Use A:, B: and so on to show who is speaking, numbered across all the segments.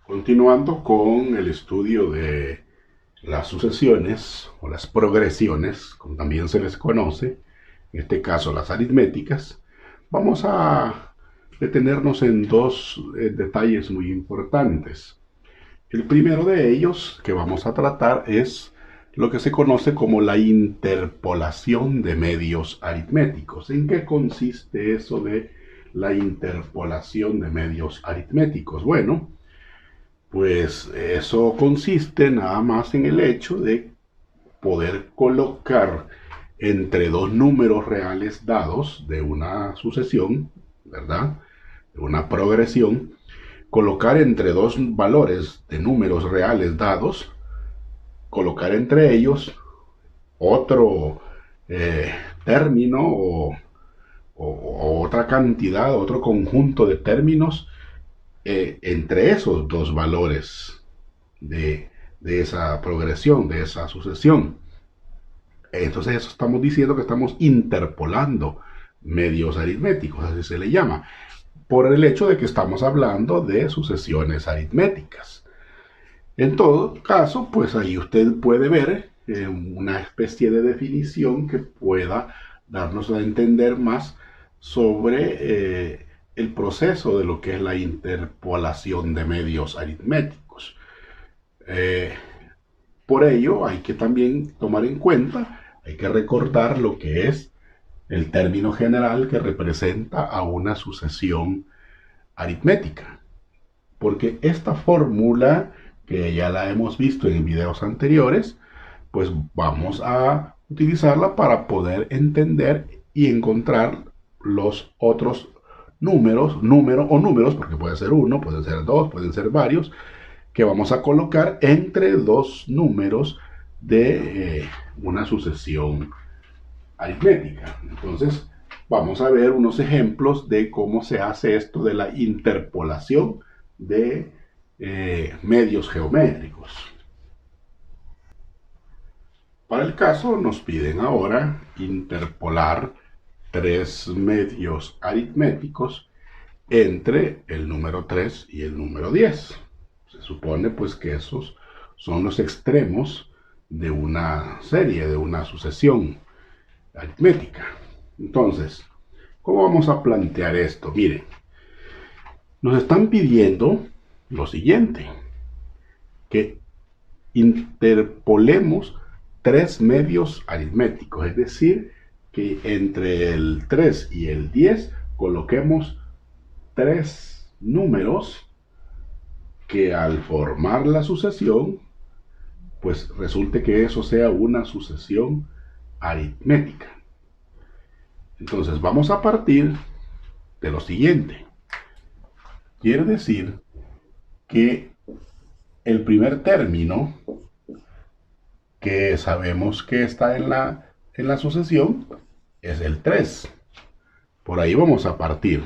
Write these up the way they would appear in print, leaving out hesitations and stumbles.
A: Continuando con el estudio de las sucesiones o las progresiones, como también se les conoce, en este caso las aritméticas, vamos a detenernos en dos detalles muy importantes. El primero de ellos que vamos a tratar es lo que se conoce como la interpolación de medios aritméticos. ¿En qué consiste eso de la interpolación de medios aritméticos? Bueno, pues eso consiste nada más en el hecho de poder colocar entre dos números reales dados de una sucesión, ¿verdad? De una progresión, colocar entre dos valores de números reales dados, colocar entre ellos otro eh, término o otra cantidad, otro conjunto de términos entre esos dos valores de esa progresión, de esa sucesión. Entonces eso estamos diciendo que estamos interpolando medios aritméticos, así se le llama, por el hecho de que estamos hablando de sucesiones aritméticas. En todo caso, pues ahí usted puede ver una especie de definición que pueda darnos a entender más sobre el proceso de lo que es la interpolación de medios aritméticos. Eh, por ello, hay que también tomar en cuenta, hay que recordar lo que es el término general que representa a una sucesión aritmética. Porque esta fórmula, que ya la hemos visto en videos anteriores, pues vamos a utilizarla para poder entender y encontrar los otros números, porque puede ser uno, pueden ser dos, pueden ser varios, que vamos a colocar entre dos números de una sucesión aritmética. Entonces, vamos a ver unos ejemplos de cómo se hace esto de la interpolación de medios geométricos. Para el caso, nos piden ahora interpolar tres medios aritméticos entre el número 3 y el número 10. Se supone pues que esos son los extremos de una serie, de una sucesión aritmética. Entonces, ¿cómo vamos a plantear esto? Miren, nos están pidiendo lo siguiente, que interpolemos tres medios aritméticos, es decir, que entre el 3 y el 10 coloquemos tres números que al formar la sucesión, pues resulte que eso sea una sucesión aritmética. Entonces vamos a partir de lo siguiente. Quiere decir que el primer término que sabemos que está en la sucesión es el 3. Por ahí vamos a partir.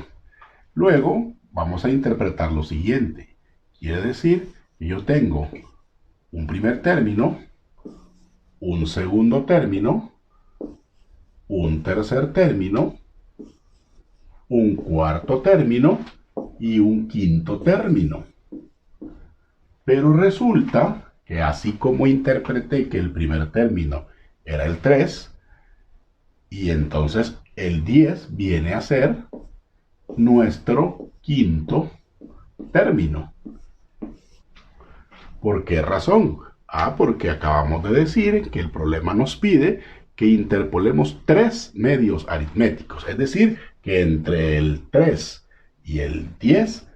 A: Luego vamos a interpretar lo siguiente. Quiere decir que yo tengo un primer término, un segundo término, un tercer término, un cuarto término y un quinto término. Pero resulta que así como interpreté que el primer término era el 3, y entonces el 10 viene a ser nuestro quinto término. ¿Por qué razón? Porque acabamos de decir que el problema nos pide que interpolemos tres medios aritméticos, es decir, que entre el 3 y el 10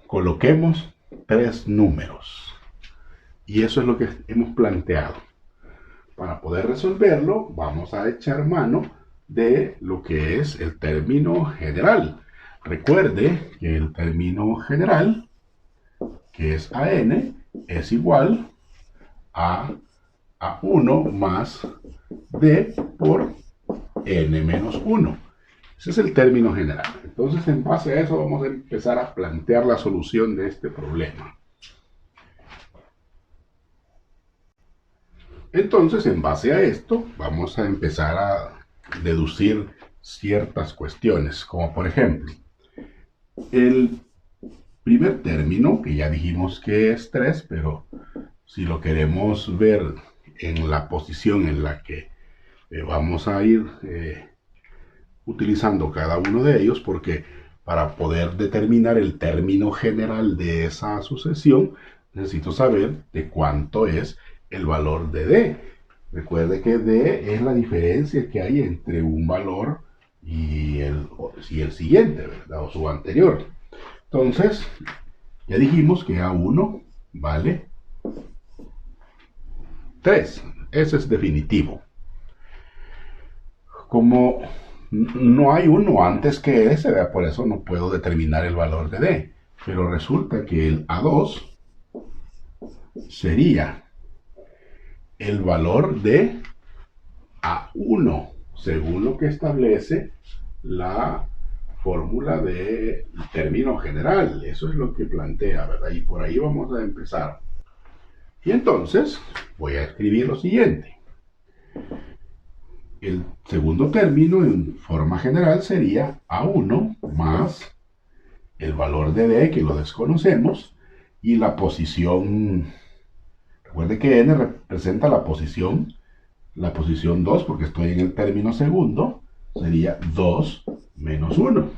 A: coloquemos tres números. Y eso es lo que hemos planteado. Para poder resolverlo, vamos a echar mano de lo que es el término general. Recuerde que el término general, que es AN, es igual a A1 más D por N menos 1. Ese es el término general. Entonces, en base a eso, vamos a empezar a plantear la solución de este problema. Entonces, en base a esto, vamos a empezar a deducir ciertas cuestiones, como por ejemplo, el primer término, que ya dijimos que es 3, pero si lo queremos ver en la posición en la que vamos a ir utilizando cada uno de ellos, porque para poder determinar el término general de esa sucesión, necesito saber de cuánto es el valor de D. Recuerde que D es la diferencia que hay entre un valor y el siguiente, ¿verdad? O su anterior. Entonces, ya dijimos que A1 vale 3. Ese es definitivo. Como no hay uno antes que ese, ¿verdad? Por eso no puedo determinar el valor de D. Pero resulta que el A2 sería el valor de A1, según lo que establece la fórmula de término general. Eso es lo que plantea, ¿verdad? Y por ahí vamos a empezar. Y entonces voy a escribir lo siguiente. El segundo término en forma general sería A1 más el valor de D, que lo desconocemos, y la posición. Recuerde que N representa la posición 2, porque estoy en el término segundo, sería 2 menos 1.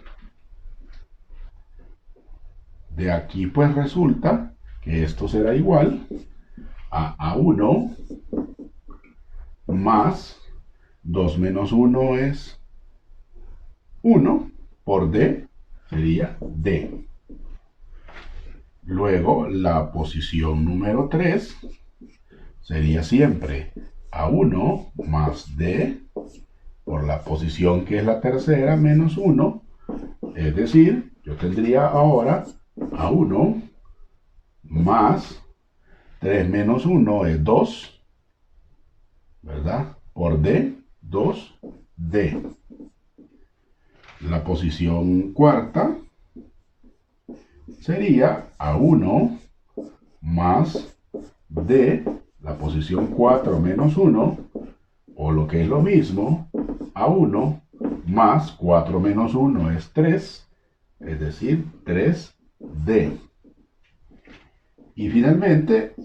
A: De aquí pues resulta que esto será igual a A1 más 2 menos 1 es 1 por D, sería D. Luego la posición número 3 sería siempre A1 más D por la posición que es la tercera menos 1. Es decir, yo tendría ahora A1 más 3 menos 1 es 2, ¿verdad? Por D, 2D. La posición cuarta sería A1 más D, la posición 4 menos 1, o lo que es lo mismo, A1 más 4 menos 1 es 3, es decir, 3D. Y finalmente,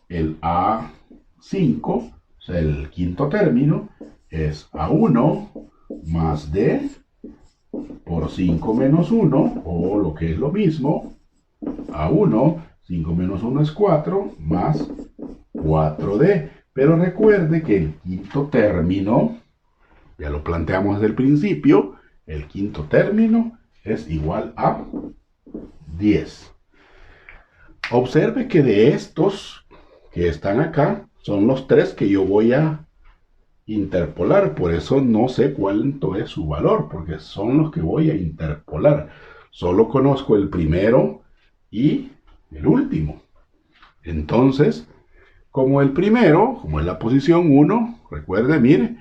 A: el A5, o sea, el quinto término, es A1 más D por 5 menos 1, o lo que es lo mismo, A1, 5 menos 1 es 4, más 4D. Pero recuerde que el quinto término, ya lo planteamos desde el principio, el quinto término es igual a 10. Observe que de estos que están acá, son los 3 que yo voy a interpolar. Por eso no sé cuánto es su valor, porque son los que voy a interpolar. Solo conozco el primero y el último. Entonces, como el primero, como es la posición 1, recuerde, mire,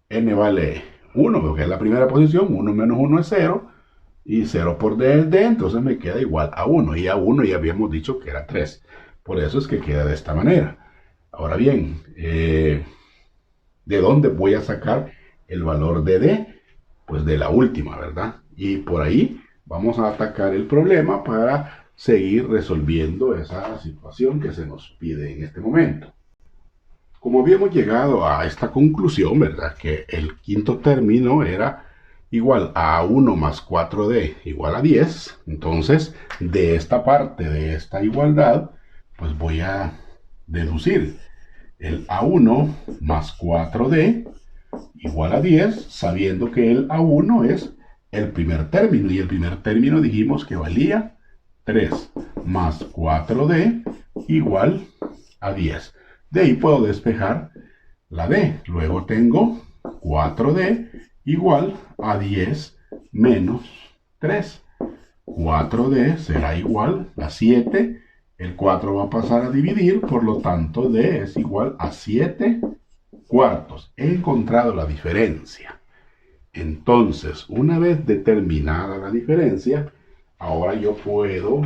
A: N vale 1, porque es la primera posición, 1 menos 1 es 0, y 0 por D es D, entonces me queda igual a 1, y a 1 ya habíamos dicho que era 3. Por eso es que queda de esta manera. Ahora bien, ¿de dónde voy a sacar el valor de D? Pues de la última, ¿verdad? Y por ahí vamos a atacar el problema para seguir resolviendo esa situación que se nos pide en este momento. Como habíamos llegado a esta conclusión, ¿verdad? Que el quinto término era igual a 1 más 4D igual a 10. Entonces, de esta parte de esta igualdad, pues voy a deducir el A1 más 4D igual a 10, sabiendo que el A1 es el primer término, y el primer término dijimos que valía 3 más 4D igual a 10. De ahí puedo despejar la D. Luego tengo 4D igual a 10 menos 3. 4D será igual a 7. El 4 va a pasar a dividir, por lo tanto D es igual a 7 cuartos. He encontrado la diferencia. Entonces, una vez determinada la diferencia, ahora yo puedo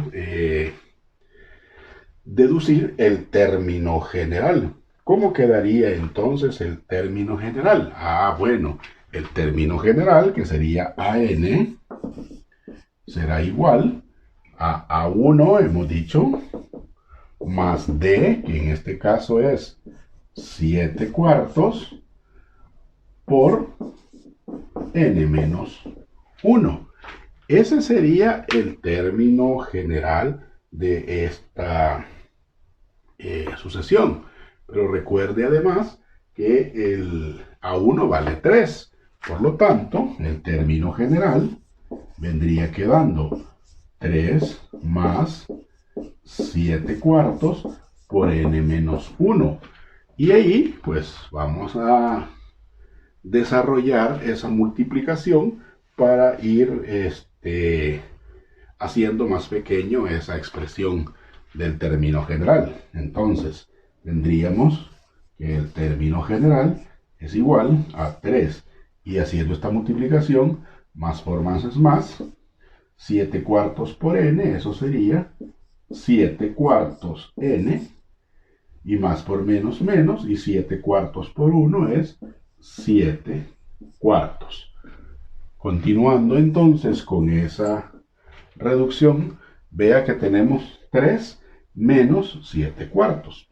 A: deducir el término general. ¿Cómo quedaría entonces el término general? Bueno, el término general, que sería AN, será igual A 1 hemos dicho, más D, que en este caso es 7 cuartos, por n menos 1. Ese sería el término general de esta sucesión. Pero recuerde además que el A1 vale 3. Por lo tanto, el término general vendría quedando 3 más 7 cuartos por n menos 1. Y ahí, pues, vamos a desarrollar esa multiplicación para ir haciendo más pequeño esa expresión del término general. Entonces, tendríamos que el término general es igual a 3. Y haciendo esta multiplicación, más por más es más. 7 cuartos por n, eso sería 7 cuartos n. Y más por menos menos. Y 7 cuartos por 1 es 7 cuartos. Continuando entonces con esa reducción, vea que tenemos 3 menos 7 cuartos.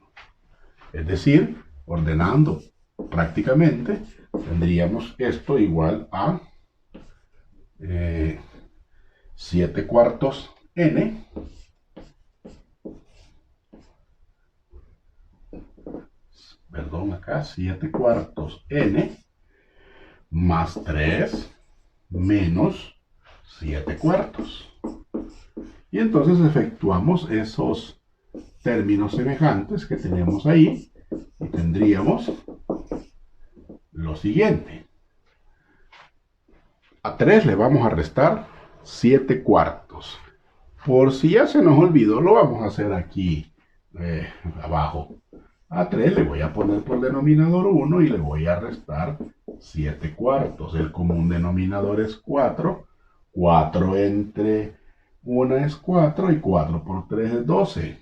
A: Es decir, ordenando prácticamente, tendríamos esto igual a 7 cuartos n perdón, acá 7 cuartos n más 3 menos 7 cuartos. Y entonces efectuamos esos términos semejantes que tenemos ahí y tendríamos lo siguiente. A 3 le vamos a restar 7 cuartos. Por si ya se nos olvidó, lo vamos a hacer aquí abajo. A 3 le voy a poner por denominador 1 y le voy a restar 7 cuartos. El común denominador es 4. 4 entre 1 es 4 y 4 por 3 es 12.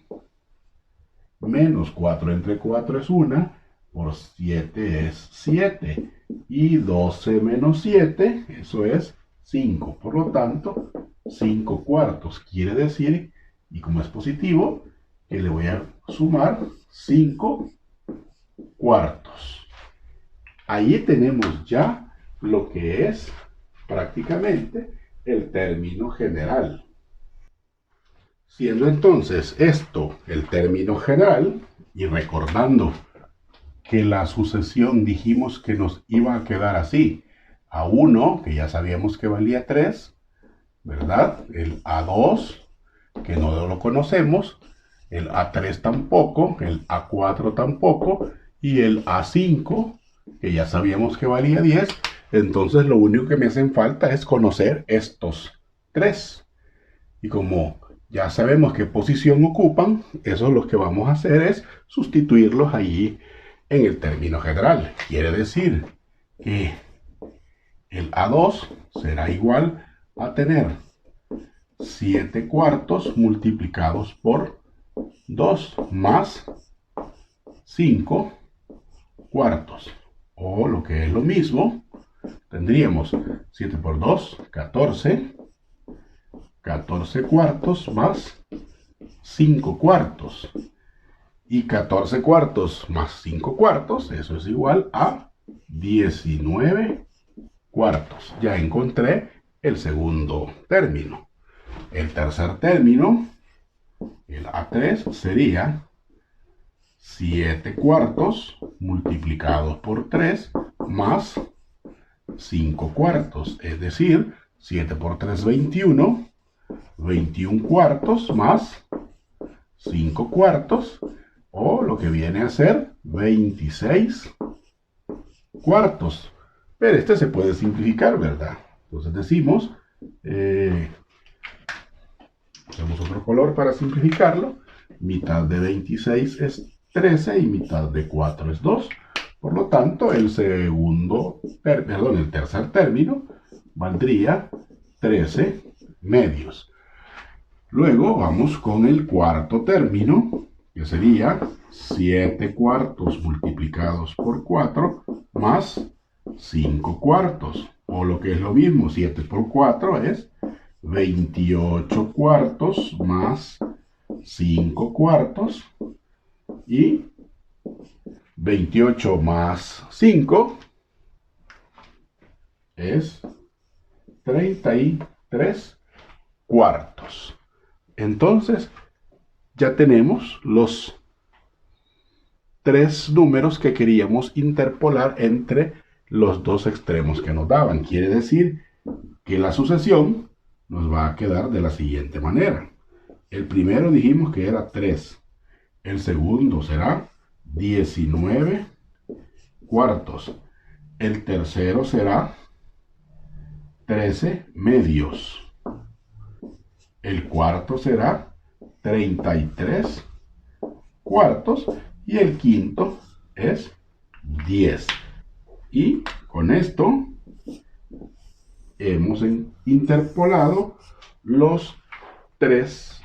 A: Menos 4 entre 4 es 1, por 7 es 7. Y 12 menos 7, eso es 5. Por lo tanto, 5 cuartos quiere decir, y como es positivo, que le voy a sumar 5 cuartos. Ahí tenemos ya lo que es prácticamente el término general. Siendo entonces esto el término general, y recordando que la sucesión dijimos que nos iba a quedar así: A1, que ya sabíamos que valía 3, ¿verdad? El A2, que no lo conocemos, el A3 tampoco, el A4 tampoco, y el A5, que ya sabíamos que valía 10. Entonces lo único que me hacen falta es conocer estos 3. Y como ya sabemos qué posición ocupan, eso lo que vamos a hacer es sustituirlos allí en el término general. Quiere decir que el A2 será igual a tener 7 cuartos multiplicados por 2 más 5 cuartos. O lo que es lo mismo, tendríamos 7 por 2, 14. 14 cuartos más 5 cuartos. Y 14 cuartos más 5 cuartos, eso es igual a 19 cuartos. Ya encontré el segundo término. El tercer término, el A3, sería 7 cuartos multiplicados por 3 más 5 cuartos. Es decir, 7 por 3, 21. 21 cuartos más 5 cuartos, o lo que viene a ser 26 cuartos. Pero este se puede simplificar, ¿verdad? Entonces decimos, usamos otro color para simplificarlo. Mitad de 26 es 13 y mitad de 4 es 2. Por lo tanto, el tercer término valdría 13 medios. Luego vamos con el cuarto término, que sería 7 cuartos multiplicados por 4 más 5 cuartos. O lo que es lo mismo, 7 por 4 es 28 cuartos más 5 cuartos y 28 más 5 es 33 cuartos. Entonces, ya tenemos los tres números que queríamos interpolar entre los dos extremos que nos daban. Quiere decir que la sucesión nos va a quedar de la siguiente manera. El primero dijimos que era 3. El segundo será 19 cuartos. El tercero será 13 medios. El cuarto será 33 cuartos. Y el quinto es 10. Y con esto hemos interpolado los tres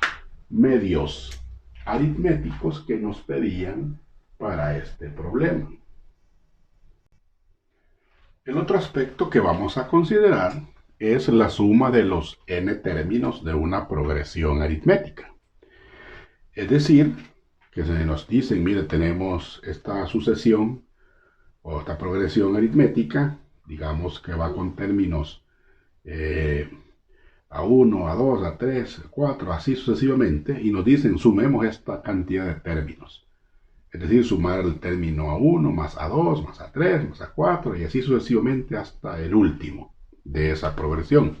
A: medios aritméticos que nos pedían para este problema. El otro aspecto que vamos a considerar es la suma de los n términos de una progresión aritmética. Es decir, que se nos dicen, mire, tenemos esta sucesión o esta progresión aritmética, digamos que va con términos a 1, a 2, a 3, a 4, así sucesivamente, y nos dicen, sumemos esta cantidad de términos. Es decir, sumar el término a 1, más a 2, más a 3, más a 4, y así sucesivamente hasta el último de esa progresión.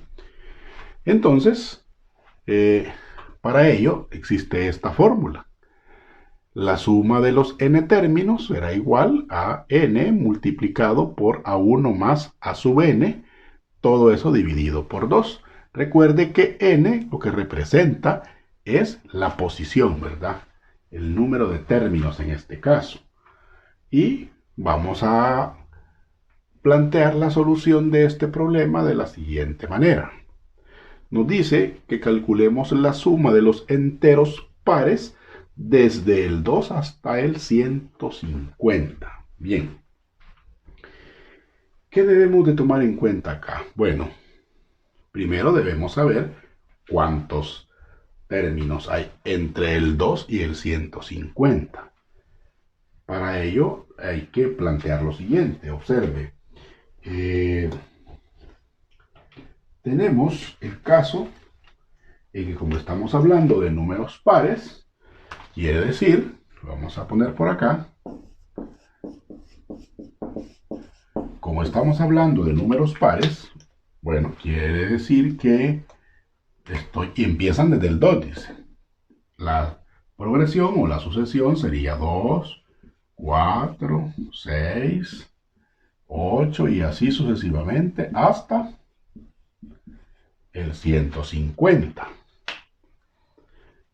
A: Entonces, para ello existe esta fórmula. La suma de los n términos será igual a n multiplicado por a1 más a sub n, todo eso dividido por 2. Recuerde que n lo que representa es la posición, ¿verdad? El número de términos en este caso. Y vamos a plantear la solución de este problema de la siguiente manera. Nos dice que calculemos la suma de los enteros pares desde el 2 hasta el 150. Bien. ¿Qué debemos de tomar en cuenta acá? Bueno, primero debemos saber cuántos términos hay entre el 2 y el 150. Para ello hay que plantear lo siguiente. Observe. Tenemos el caso en que como estamos hablando de números pares, quiere decir, lo vamos a poner por acá, como estamos hablando de números pares, bueno, quiere decir que empiezan desde el 2, dice. La progresión o la sucesión sería 2, 4, 6, 8 y así sucesivamente hasta el 150.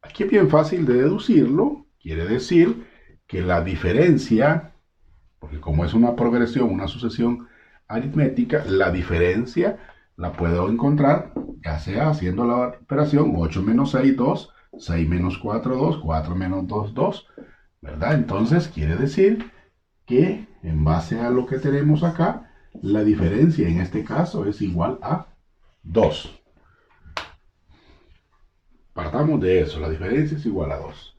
A: Aquí es bien fácil de deducirlo, quiere decir que la diferencia, porque como es una progresión, una sucesión aritmética, la diferencia la puedo encontrar ya sea haciendo la operación 8 menos 6, 2, 6 menos 4, 2, 4 menos 2, 2, ¿verdad? Entonces quiere decir que en base a lo que tenemos acá, la diferencia en este caso es igual a 2. Partamos de eso, la diferencia es igual a 2.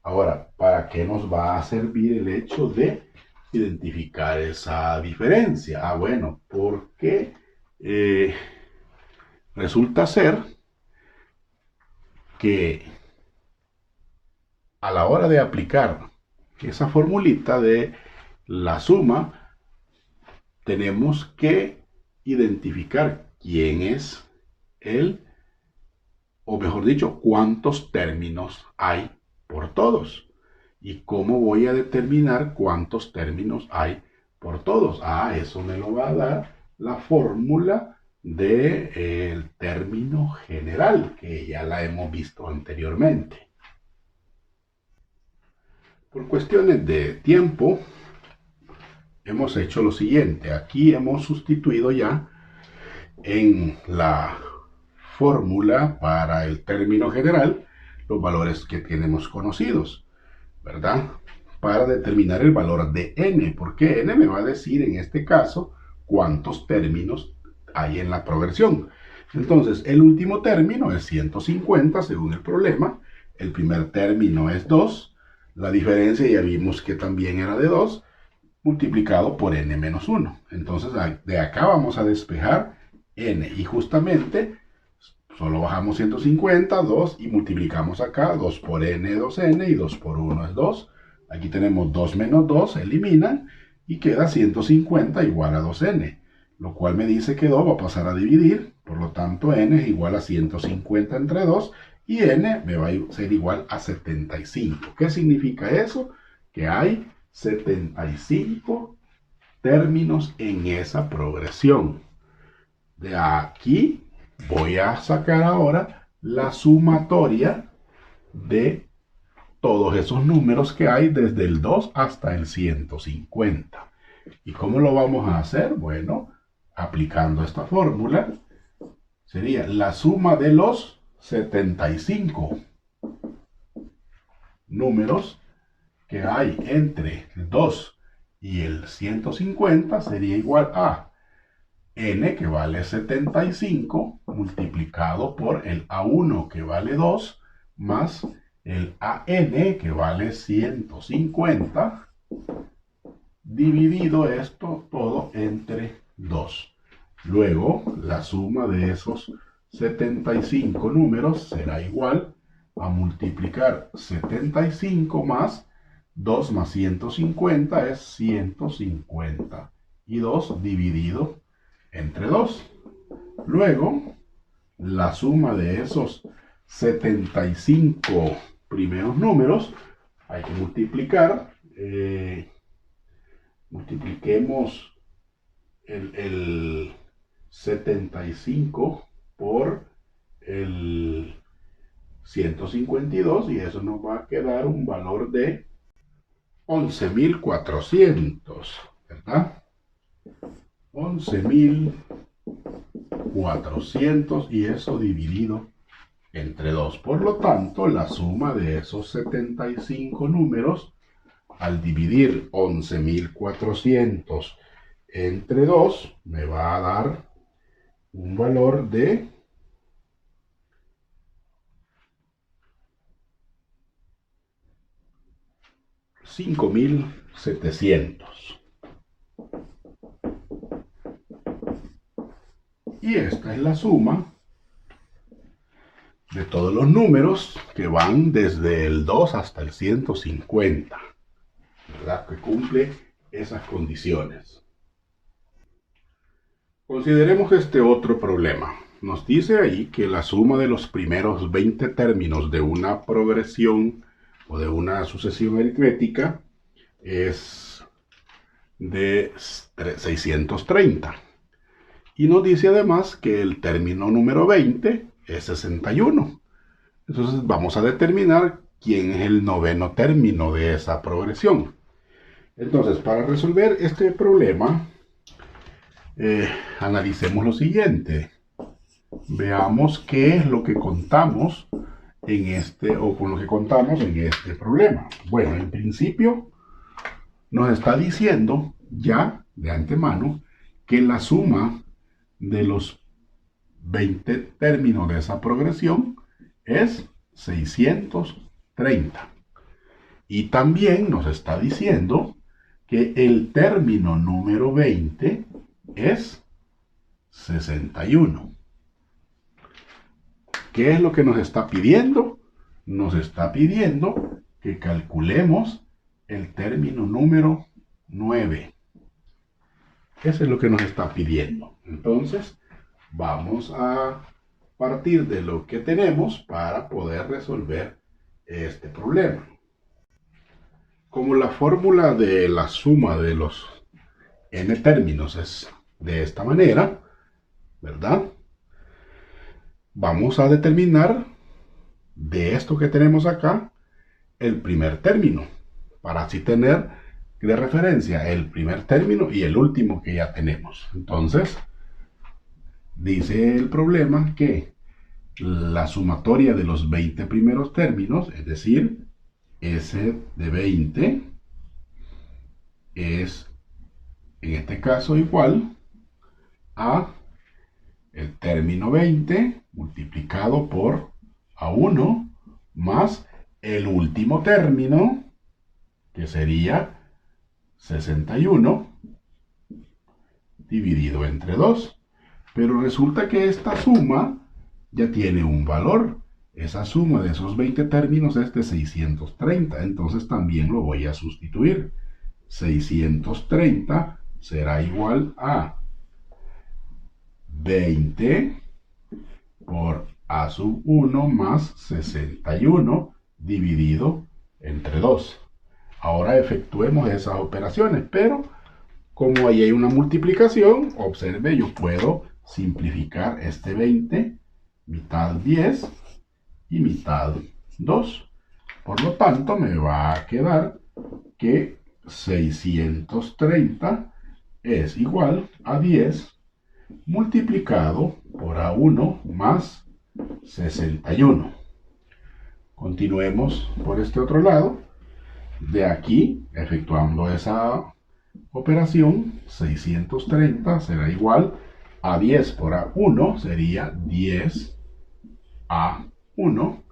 A: Ahora, ¿para qué nos va a servir el hecho de identificar esa diferencia? Ah, bueno, porque resulta ser que a la hora de aplicar esa formulita de la suma, tenemos que identificar quién es o mejor dicho, cuántos términos hay por todos. ¿Y cómo voy a determinar cuántos términos hay por todos? Ah, eso me lo va a dar la fórmula del término general, que ya la hemos visto anteriormente. Por cuestiones de tiempo, hemos hecho lo siguiente. Aquí hemos sustituido ya en la fórmula para el término general los valores que tenemos conocidos, ¿verdad? Para determinar el valor de n, porque n me va a decir en este caso cuántos términos hay en la progresión. Entonces, el último término es 150 según el problema. El primer término es 2. La diferencia ya vimos que también era de 2 multiplicado por n menos 1. Entonces, de acá vamos a despejar n. Y justamente, solo bajamos 150, 2 y multiplicamos acá. 2 por n, 2n y 2 por 1 es 2. Aquí tenemos 2 menos 2, eliminan y queda 150 igual a 2n. Lo cual me dice que 2 va a pasar a dividir, por lo tanto n es igual a 150 entre 2 y n me va a ser igual a 75. ¿Qué significa eso? Que hay 75 términos en esa progresión. De aquí voy a sacar ahora la sumatoria de todos esos números que hay desde el 2 hasta el 150. ¿Y cómo lo vamos a hacer? Bueno, aplicando esta fórmula, sería la suma de los 75 números que hay entre el 2 y el 150 sería igual a n, que vale 75, multiplicado por el a1, que vale 2, más el an, que vale 150, dividido esto todo entre 2. Luego, la suma de esos 75 números será igual a multiplicar 75 más 2 más 150 es 150. Y 2 dividido entre 2. Luego, la suma de esos 75 primeros números hay que multiplicar. Multipliquemos el 75 por el 152 y eso nos va a quedar un valor de 11.400, ¿verdad? 11.400 y eso dividido entre 2. Por lo tanto, la suma de esos 75 números al dividir 11.400 entre 2 me va a dar un valor de 5.700. Y esta es la suma de todos los números que van desde el 2 hasta el 150, ¿verdad? Que cumple esas condiciones. Consideremos este otro problema. Nos dice ahí que la suma de los primeros 20 términos de una progresión o de una sucesión aritmética es de 630. Y nos dice además que el término número 20 es 61. Entonces vamos a determinar quién es el noveno término de esa progresión. Entonces, para resolver este problema, analicemos lo siguiente. Veamos qué es lo que contamos con lo que contamos en este problema. Bueno, en principio nos está diciendo ya de antemano que la suma de los 20 términos de esa progresión es 630. Y también nos está diciendo que el término número 20 es 61. ¿Qué es lo que nos está pidiendo? Nos está pidiendo que calculemos el término número 9. Eso es lo que nos está pidiendo. Entonces, vamos a partir de lo que tenemos para poder resolver este problema. Como la fórmula de la suma de los n términos es de esta manera, ¿verdad? Vamos a determinar de esto que tenemos acá el primer término, para así tener de referencia el primer término y el último que ya tenemos. Entonces, dice el problema que la sumatoria de los 20 primeros términos, es decir, S de 20, es en este caso igual a el término 20 multiplicado por A1 más el último término, que sería 61 dividido entre 2. Pero resulta que esta suma ya tiene un valor. Esa suma de esos 20 términos es de 630. Entonces también lo voy a sustituir. 630 será igual a 20 por A sub 1 más 61 dividido entre 2. Ahora efectuemos esas operaciones, pero como ahí hay una multiplicación, observe, yo puedo simplificar este 20, mitad 10 y mitad 2. Por lo tanto, me va a quedar que 630 es igual a 10 multiplicado por A1 más 61. Continuemos por este otro lado. De aquí, efectuando esa operación, 630 será igual a 10 por A1, sería 10 A1,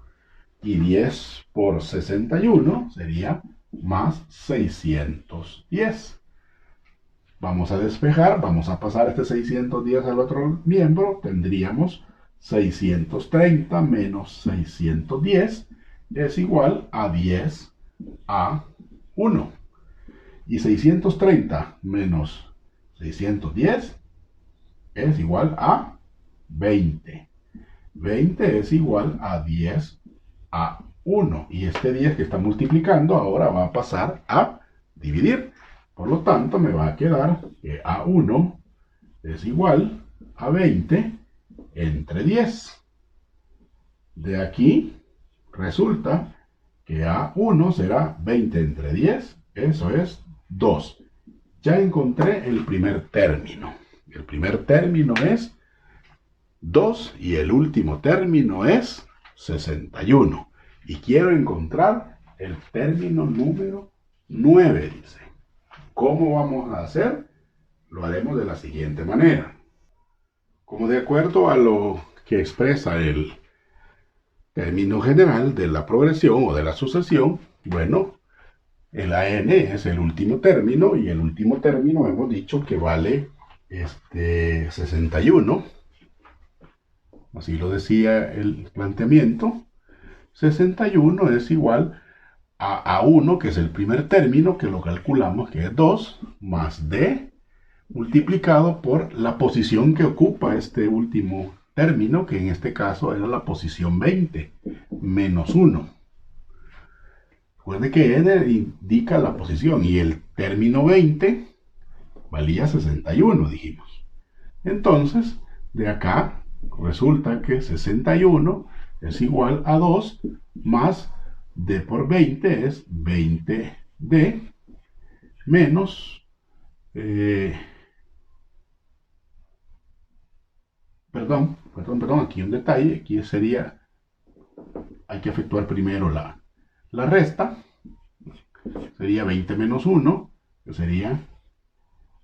A: y 10 por 61 sería más 610. Vamos a despejar, vamos a pasar este 610 al otro miembro, tendríamos 630 menos 610 es igual a 10 a 1. Y 630 menos 610 es igual a 20. 20 es igual a 10 a 1. Y este 10 que está multiplicando ahora va a pasar a dividir. Por lo tanto, me va a quedar que A1 es igual a 20 entre 10. De aquí resulta que A1 será 20 entre 10, eso es 2. Ya encontré el primer término. El primer término es 2 y el último término es 61. Y quiero encontrar el término número 9, dice. ¿Cómo vamos a hacer? Lo haremos de la siguiente manera. Como de acuerdo a lo que expresa el término general de la progresión o de la sucesión, bueno, el AN es el último término y el último término hemos dicho que vale 61. Así lo decía el planteamiento. 61 es igual a 1, que es el primer término, que lo calculamos que es 2, más D, multiplicado por la posición que ocupa este último término, que en este caso era la posición 20, menos 1. Recuerde que N indica la posición y el término 20 valía 61, dijimos. Entonces, de acá resulta que 61 es igual a 2 más D por 20 es 20D menos, perdón, aquí un detalle, aquí sería, hay que efectuar primero la resta, sería 20 menos 1, que sería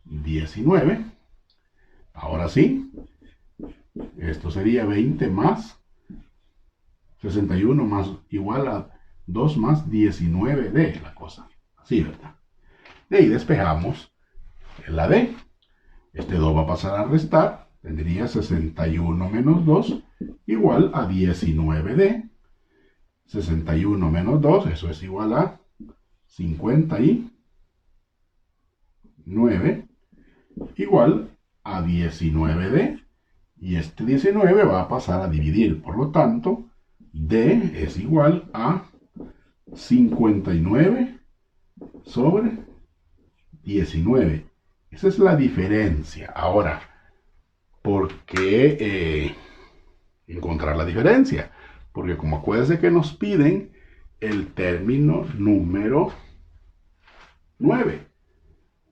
A: 19. Ahora sí, esto sería 20 más 61 más igual a 2 más 19D, la cosa. Así, ¿verdad? De ahí despejamos la D. Este 2 va a pasar a restar. Tendría 61 menos 2 igual a 19D. 61 menos 2, eso es igual a 59 igual a 19D. Y este 19 va a pasar a dividir. Por lo tanto, D es igual a 59 sobre 19. Esa es la diferencia. Ahora, ¿por qué encontrar la diferencia? Porque como acuérdense que nos piden el término número 9.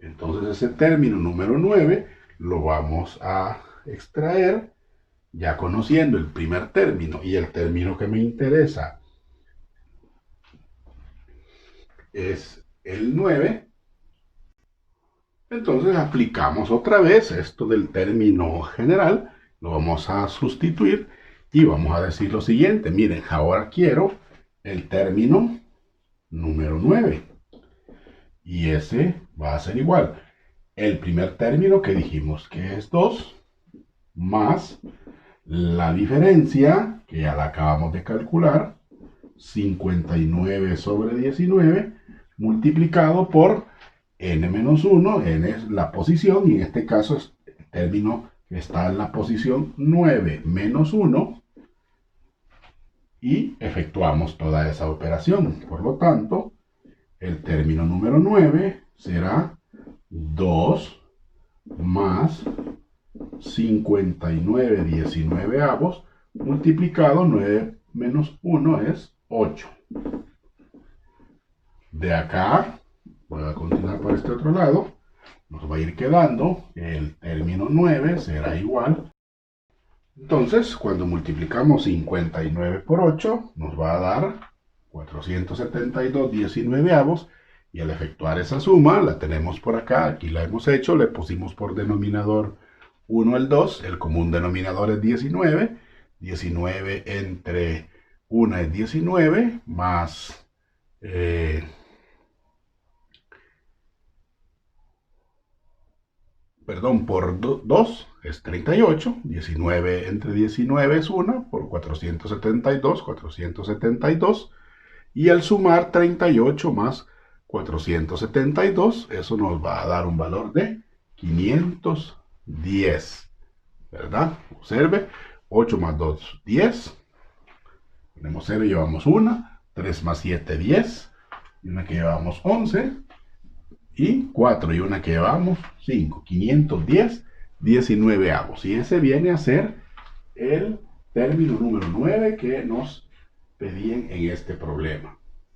A: Entonces ese término número 9 lo vamos a extraer ya conociendo el primer término, y el término que me interesa es el 9. Entonces aplicamos otra vez esto del término general lo vamos a sustituir y vamos a decir lo siguiente. Miren, ahora quiero el término número 9. Y ese va a ser igual. El primer término que dijimos que es 2, más la diferencia, que ya la acabamos de calcular, 59 sobre 19, multiplicado por n-1, n es la posición, y en este caso es el término que está en la posición 9 menos 1, y efectuamos toda esa operación. Por lo tanto, el término número 9 será 2 más 59 19avos multiplicado 9 menos 1 es 8. De acá, voy a continuar por este otro lado, nos va a ir quedando el término 9 será igual. Entonces, cuando multiplicamos 59 por 8, nos va a dar 472 19avos. Y al efectuar esa suma, la tenemos por acá, aquí la hemos hecho, le pusimos por denominador 1 el 2, el común denominador es 19, 19 entre 1 es 19, más por 2 es 38, 19 entre 19 es 1, por 472, 472, y al sumar 38 más 472, eso nos va a dar un valor de 510, ¿verdad? Observe, 8 más 2, 10, ponemos 0 y llevamos 1, 3 más 7, 10, y una que llevamos 11, y 4 y una que llevamos 5, 510 19avos. Y ese viene a ser el término número 9 que nos pedían en este problema.